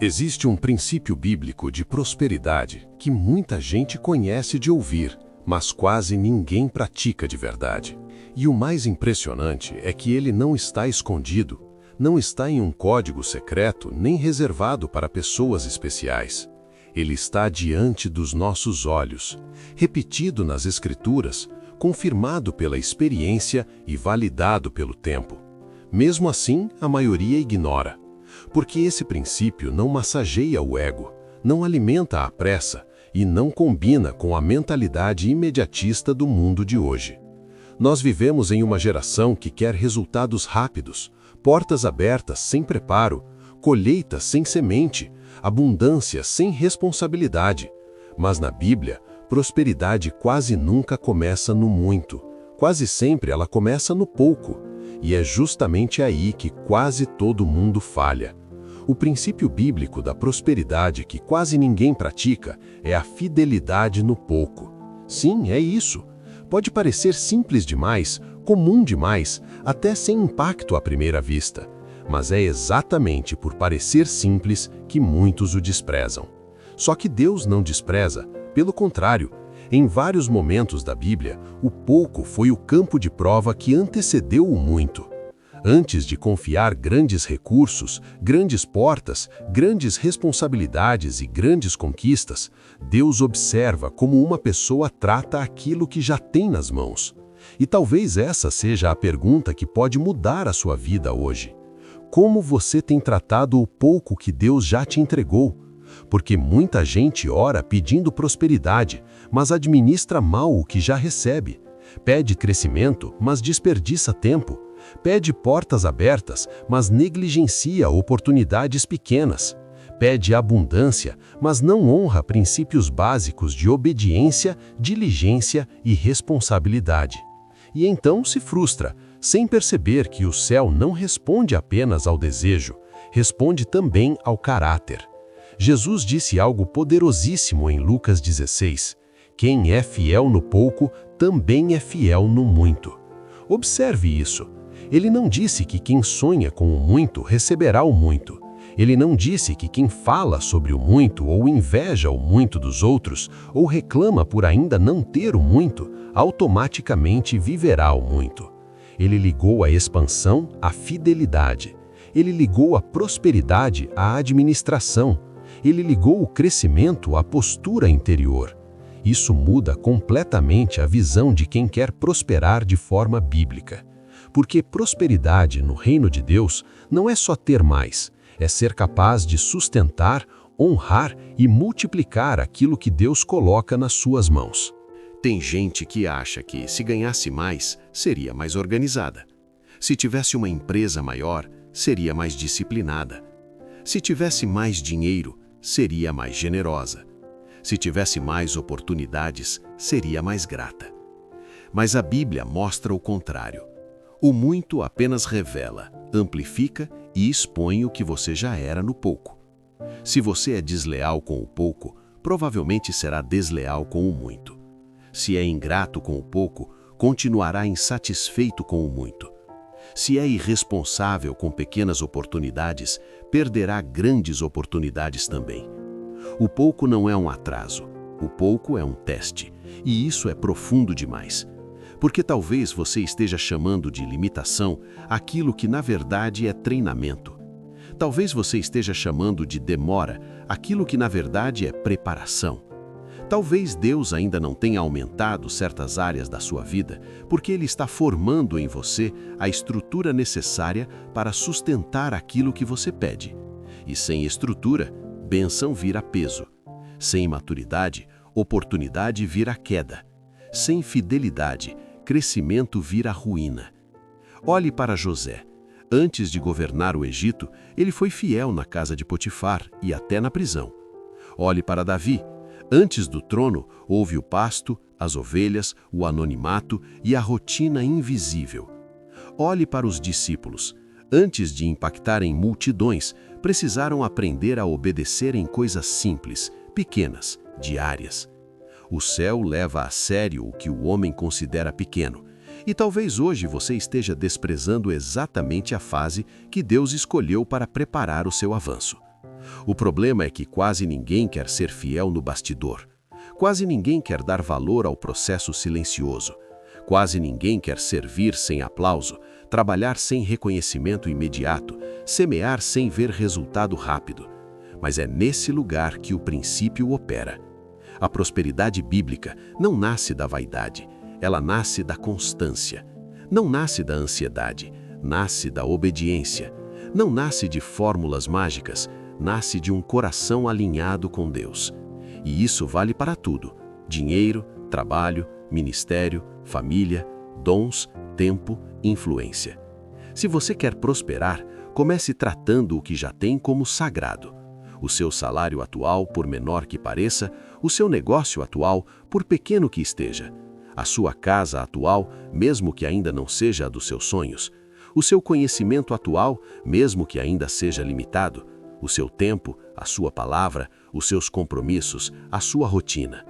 Existe um princípio bíblico de prosperidade que muita gente conhece de ouvir, mas quase ninguém pratica de verdade. E o mais impressionante é que ele não está escondido, não está em um código secreto nem reservado para pessoas especiais. Ele está diante dos nossos olhos, repetido nas Escrituras, confirmado pela experiência e validado pelo tempo. Mesmo assim, a maioria ignora. Porque esse princípio não massageia o ego, não alimenta a pressa e não combina com a mentalidade imediatista do mundo de hoje. Nós vivemos em uma geração que quer resultados rápidos, portas abertas sem preparo, colheita sem semente, abundância sem responsabilidade. Mas na Bíblia, prosperidade quase nunca começa no muito, quase sempre ela começa no pouco. E é justamente aí que quase todo mundo falha. O princípio bíblico da prosperidade que quase ninguém pratica é a fidelidade no pouco. Sim, é isso. Pode parecer simples demais, comum demais, até sem impacto à primeira vista. Mas é exatamente por parecer simples que muitos o desprezam. Só que Deus não despreza, pelo contrário. Em vários momentos da Bíblia, o pouco foi o campo de prova que antecedeu o muito. Antes de confiar grandes recursos, grandes portas, grandes responsabilidades e grandes conquistas, Deus observa como uma pessoa trata aquilo que já tem nas mãos. E talvez essa seja a pergunta que pode mudar a sua vida hoje. Como você tem tratado o pouco que Deus já te entregou? Porque muita gente ora pedindo prosperidade, mas administra mal o que já recebe. Pede crescimento, mas desperdiça tempo. Pede portas abertas, mas negligencia oportunidades pequenas. Pede abundância, mas não honra princípios básicos de obediência, diligência e responsabilidade. E então se frustra, sem perceber que o céu não responde apenas ao desejo, responde também ao caráter. Jesus disse algo poderosíssimo em Lucas 16. Quem é fiel no pouco, também é fiel no muito. Observe isso. Ele não disse que quem sonha com o muito receberá o muito. Ele não disse que quem fala sobre o muito ou inveja o muito dos outros ou reclama por ainda não ter o muito, automaticamente viverá o muito. Ele ligou a expansão à fidelidade. Ele ligou a prosperidade à administração. Ele ligou o crescimento à postura interior. Isso muda completamente a visão de quem quer prosperar de forma bíblica. Porque prosperidade no reino de Deus não é só ter mais, é ser capaz de sustentar, honrar e multiplicar aquilo que Deus coloca nas suas mãos. Tem gente que acha que, se ganhasse mais, seria mais organizada. Se tivesse uma empresa maior, seria mais disciplinada. Se tivesse mais dinheiro, seria mais generosa. Se tivesse mais oportunidades, seria mais grata. Mas a Bíblia mostra o contrário. O muito apenas revela, amplifica e expõe o que você já era no pouco. Se você é desleal com o pouco, provavelmente será desleal com o muito. Se é ingrato com o pouco, continuará insatisfeito com o muito. Se é irresponsável com pequenas oportunidades, perderá grandes oportunidades também. O pouco não é um atraso, o pouco é um teste, e isso é profundo demais. Porque talvez você esteja chamando de limitação aquilo que na verdade é treinamento. Talvez você esteja chamando de demora aquilo que na verdade é preparação. Talvez Deus ainda não tenha aumentado certas áreas da sua vida, porque Ele está formando em você a estrutura necessária para sustentar aquilo que você pede. E sem estrutura, bênção vira peso. Sem maturidade, oportunidade vira queda. Sem fidelidade, crescimento vira ruína. Olhe para José. Antes de governar o Egito, ele foi fiel na casa de Potifar e até na prisão. Olhe para Davi. Antes do trono, houve o pasto, as ovelhas, o anonimato e a rotina invisível. Olhe para os discípulos. Antes de impactarem multidões, precisaram aprender a obedecer em coisas simples, pequenas, diárias. O céu leva a sério o que o homem considera pequeno, e talvez hoje você esteja desprezando exatamente a fase que Deus escolheu para preparar o seu avanço. O problema é que quase ninguém quer ser fiel no bastidor. Quase ninguém quer dar valor ao processo silencioso. Quase ninguém quer servir sem aplauso, trabalhar sem reconhecimento imediato, semear sem ver resultado rápido. Mas é nesse lugar que o princípio opera. A prosperidade bíblica não nasce da vaidade, ela nasce da constância. Não nasce da ansiedade, nasce da obediência. Não nasce de fórmulas mágicas, nasce de um coração alinhado com Deus. E isso vale para tudo: dinheiro, trabalho, ministério, família, dons, tempo, influência. Se você quer prosperar, comece tratando o que já tem como sagrado. O seu salário atual, por menor que pareça, o seu negócio atual, por pequeno que esteja, a sua casa atual, mesmo que ainda não seja a dos seus sonhos, o seu conhecimento atual, mesmo que ainda seja limitado, o seu tempo, a sua palavra, os seus compromissos, a sua rotina.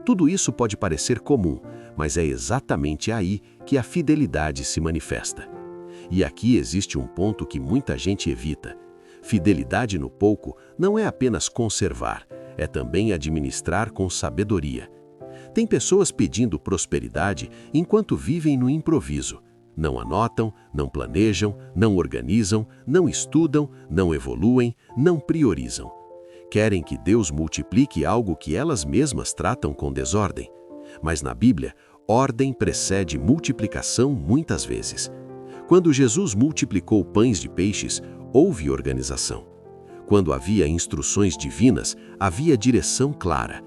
Tudo isso pode parecer comum, mas é exatamente aí que a fidelidade se manifesta. E aqui existe um ponto que muita gente evita. Fidelidade no pouco não é apenas conservar, é também administrar com sabedoria. Tem pessoas pedindo prosperidade enquanto vivem no improviso. Não anotam, não planejam, não organizam, não estudam, não evoluem, não priorizam. Querem que Deus multiplique algo que elas mesmas tratam com desordem. Mas na Bíblia, ordem precede multiplicação muitas vezes. Quando Jesus multiplicou pães de peixes, houve organização. Quando havia instruções divinas, havia direção clara.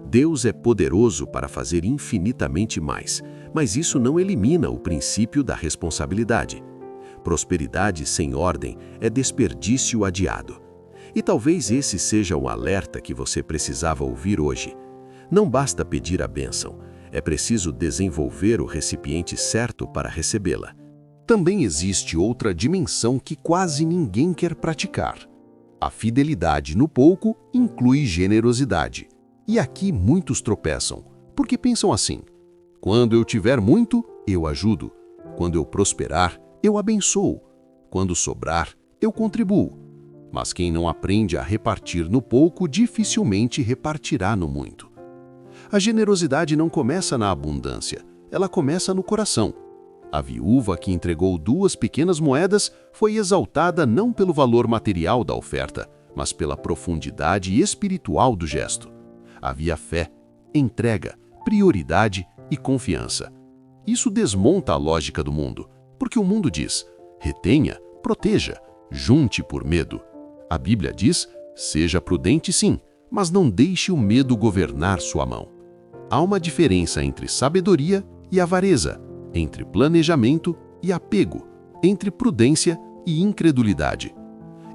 Deus é poderoso para fazer infinitamente mais, mas isso não elimina o princípio da responsabilidade. Prosperidade sem ordem é desperdício adiado. E talvez esse seja o alerta que você precisava ouvir hoje. Não basta pedir a bênção, é preciso desenvolver o recipiente certo para recebê-la. Também existe outra dimensão que quase ninguém quer praticar. A fidelidade no pouco inclui generosidade. E aqui muitos tropeçam, porque pensam assim: quando eu tiver muito, eu ajudo. Quando eu prosperar, eu abençoo. Quando sobrar, eu contribuo. Mas quem não aprende a repartir no pouco, dificilmente repartirá no muito. A generosidade não começa na abundância, ela começa no coração. A viúva que entregou 2 pequenas moedas foi exaltada não pelo valor material da oferta, mas pela profundidade espiritual do gesto. Havia fé, entrega, prioridade e confiança. Isso desmonta a lógica do mundo, porque o mundo diz: retenha, proteja, junte por medo. A Bíblia diz: seja prudente sim, mas não deixe o medo governar sua mão. Há uma diferença entre sabedoria e avareza, entre planejamento e apego, entre prudência e incredulidade.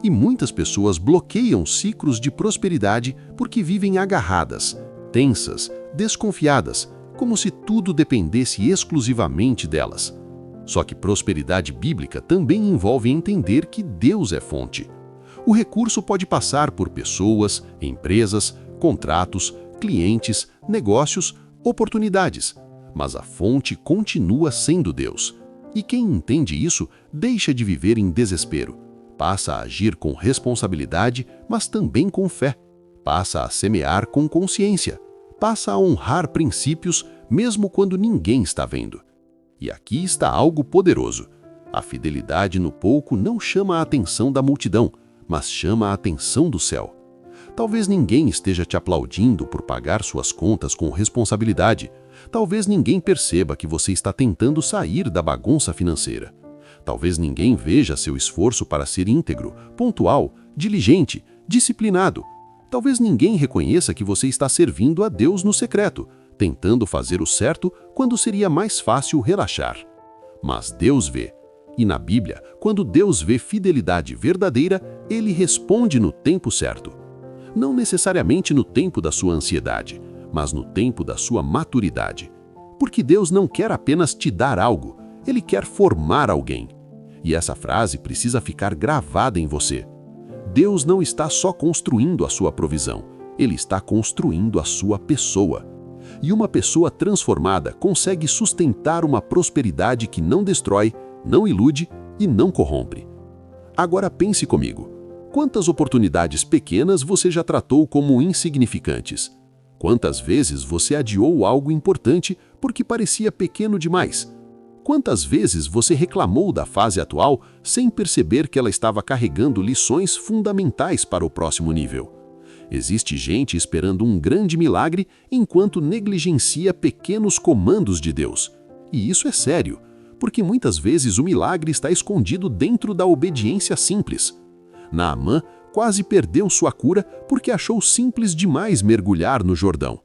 E muitas pessoas bloqueiam ciclos de prosperidade porque vivem agarradas, tensas, desconfiadas, como se tudo dependesse exclusivamente delas. Só que prosperidade bíblica também envolve entender que Deus é fonte. O recurso pode passar por pessoas, empresas, contratos, clientes, negócios, oportunidades, mas a fonte continua sendo Deus. E quem entende isso deixa de viver em desespero. Passa a agir com responsabilidade, mas também com fé. Passa a semear com consciência. Passa a honrar princípios, mesmo quando ninguém está vendo. E aqui está algo poderoso. A fidelidade no pouco não chama a atenção da multidão, mas chama a atenção do céu. Talvez ninguém esteja te aplaudindo por pagar suas contas com responsabilidade. Talvez ninguém perceba que você está tentando sair da bagunça financeira. Talvez ninguém veja seu esforço para ser íntegro, pontual, diligente, disciplinado. Talvez ninguém reconheça que você está servindo a Deus no secreto, tentando fazer o certo quando seria mais fácil relaxar. Mas Deus vê. E na Bíblia, quando Deus vê fidelidade verdadeira, Ele responde no tempo certo. Não necessariamente no tempo da sua ansiedade, mas no tempo da sua maturidade. Porque Deus não quer apenas te dar algo, Ele quer formar alguém. E essa frase precisa ficar gravada em você. Deus não está só construindo a sua provisão, Ele está construindo a sua pessoa. E uma pessoa transformada consegue sustentar uma prosperidade que não destrói, não ilude e não corrompe. Agora pense comigo. Quantas oportunidades pequenas você já tratou como insignificantes? Quantas vezes você adiou algo importante porque parecia pequeno demais? Quantas vezes você reclamou da fase atual sem perceber que ela estava carregando lições fundamentais para o próximo nível? Existe gente esperando um grande milagre enquanto negligencia pequenos comandos de Deus. E isso é sério, porque muitas vezes o milagre está escondido dentro da obediência simples. Naamã quase perdeu sua cura porque achou simples demais mergulhar no Jordão.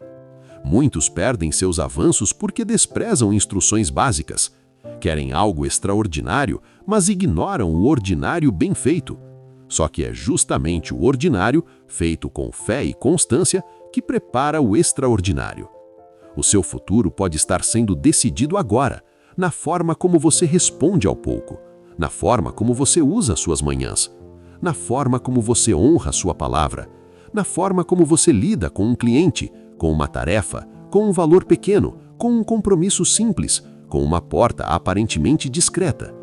Muitos perdem seus avanços porque desprezam instruções básicas. Querem algo extraordinário, mas ignoram o ordinário bem feito. Só que é justamente o ordinário, feito com fé e constância, que prepara o extraordinário. O seu futuro pode estar sendo decidido agora, na forma como você responde ao pouco, na forma como você usa suas manhãs, na forma como você honra sua palavra, na forma como você lida com um cliente, com uma tarefa, com um valor pequeno, com um compromisso simples, com uma porta aparentemente discreta.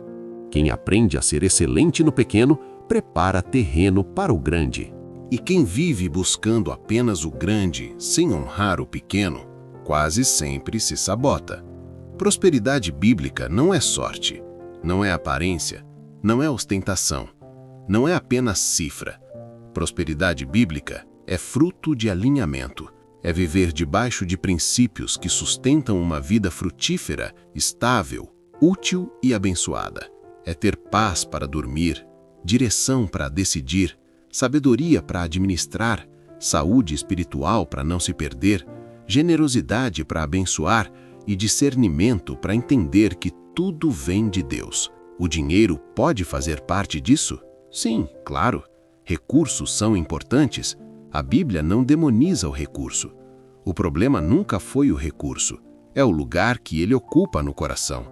Quem aprende a ser excelente no pequeno, prepara terreno para o grande. E quem vive buscando apenas o grande, sem honrar o pequeno, quase sempre se sabota. Prosperidade bíblica não é sorte, não é aparência, não é ostentação, não é apenas cifra. Prosperidade bíblica é fruto de alinhamento, é viver debaixo de princípios que sustentam uma vida frutífera, estável, útil e abençoada. É ter paz para dormir, direção para decidir, sabedoria para administrar, saúde espiritual para não se perder, generosidade para abençoar e discernimento para entender que tudo vem de Deus. O dinheiro pode fazer parte disso? Sim, claro. Recursos são importantes. A Bíblia não demoniza o recurso. O problema nunca foi o recurso, é o lugar que ele ocupa no coração.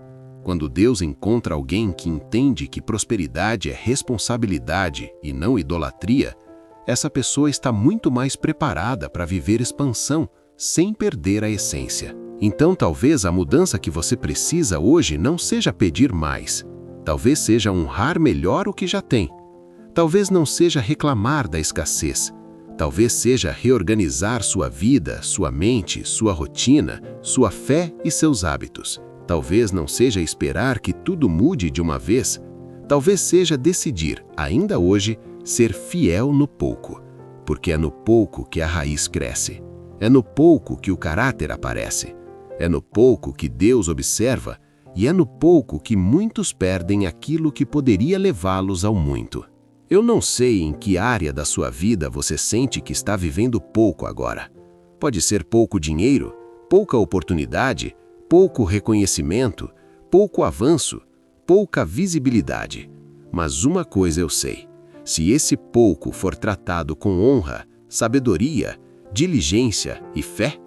Quando Deus encontra alguém que entende que prosperidade é responsabilidade e não idolatria, essa pessoa está muito mais preparada para viver expansão, sem perder a essência. Então talvez a mudança que você precisa hoje não seja pedir mais. Talvez seja honrar melhor o que já tem. Talvez não seja reclamar da escassez. Talvez seja reorganizar sua vida, sua mente, sua rotina, sua fé e seus hábitos. Talvez não seja esperar que tudo mude de uma vez. Talvez seja decidir, ainda hoje, ser fiel no pouco. Porque é no pouco que a raiz cresce. É no pouco que o caráter aparece. É no pouco que Deus observa e é no pouco que muitos perdem aquilo que poderia levá-los ao muito. Eu não sei em que área da sua vida você sente que está vivendo pouco agora. Pode ser pouco dinheiro, pouca oportunidade, pouco reconhecimento, pouco avanço, pouca visibilidade. Mas uma coisa eu sei: se esse pouco for tratado com honra, sabedoria, diligência e fé,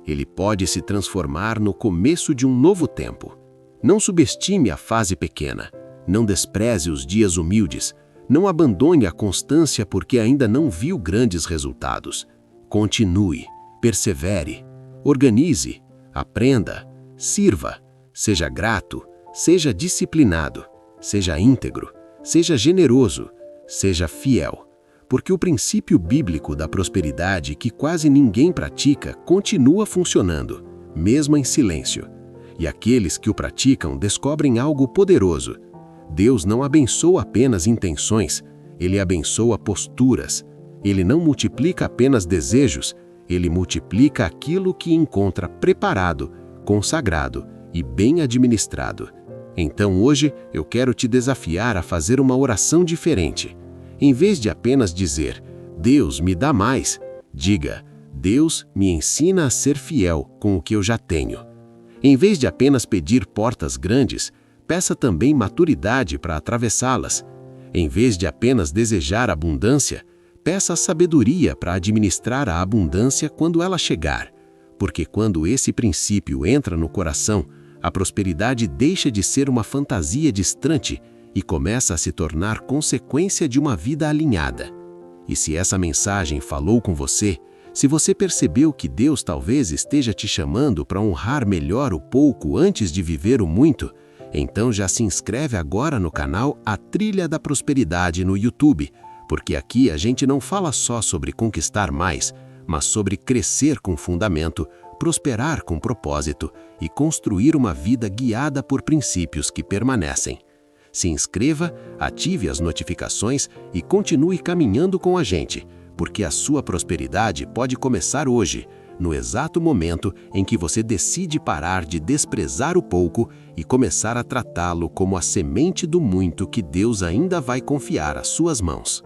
ele pode se transformar no começo de um novo tempo. Não subestime a fase pequena, não despreze os dias humildes, não abandone a constância porque ainda não viu grandes resultados. Continue, persevere, organize, aprenda, sirva, seja grato, seja disciplinado, seja íntegro, seja generoso, seja fiel. Porque o princípio bíblico da prosperidade que quase ninguém pratica continua funcionando, mesmo em silêncio. E aqueles que o praticam descobrem algo poderoso. Deus não abençoa apenas intenções, Ele abençoa posturas. Ele não multiplica apenas desejos, Ele multiplica aquilo que encontra preparado, consagrado e bem administrado. Então hoje eu quero te desafiar a fazer uma oração diferente. Em vez de apenas dizer, Deus me dá mais, diga, Deus me ensina a ser fiel com o que eu já tenho. Em vez de apenas pedir portas grandes, peça também maturidade para atravessá-las. Em vez de apenas desejar abundância, peça sabedoria para administrar a abundância quando ela chegar. Porque quando esse princípio entra no coração, a prosperidade deixa de ser uma fantasia distante e começa a se tornar consequência de uma vida alinhada. E se essa mensagem falou com você, se você percebeu que Deus talvez esteja te chamando para honrar melhor o pouco antes de viver o muito, então já se inscreve agora no canal A Trilha da Prosperidade no YouTube, porque aqui a gente não fala só sobre conquistar mais, mas sobre crescer com fundamento, prosperar com propósito e construir uma vida guiada por princípios que permanecem. Se inscreva, ative as notificações e continue caminhando com a gente, porque a sua prosperidade pode começar hoje, no exato momento em que você decide parar de desprezar o pouco e começar a tratá-lo como a semente do muito que Deus ainda vai confiar às suas mãos.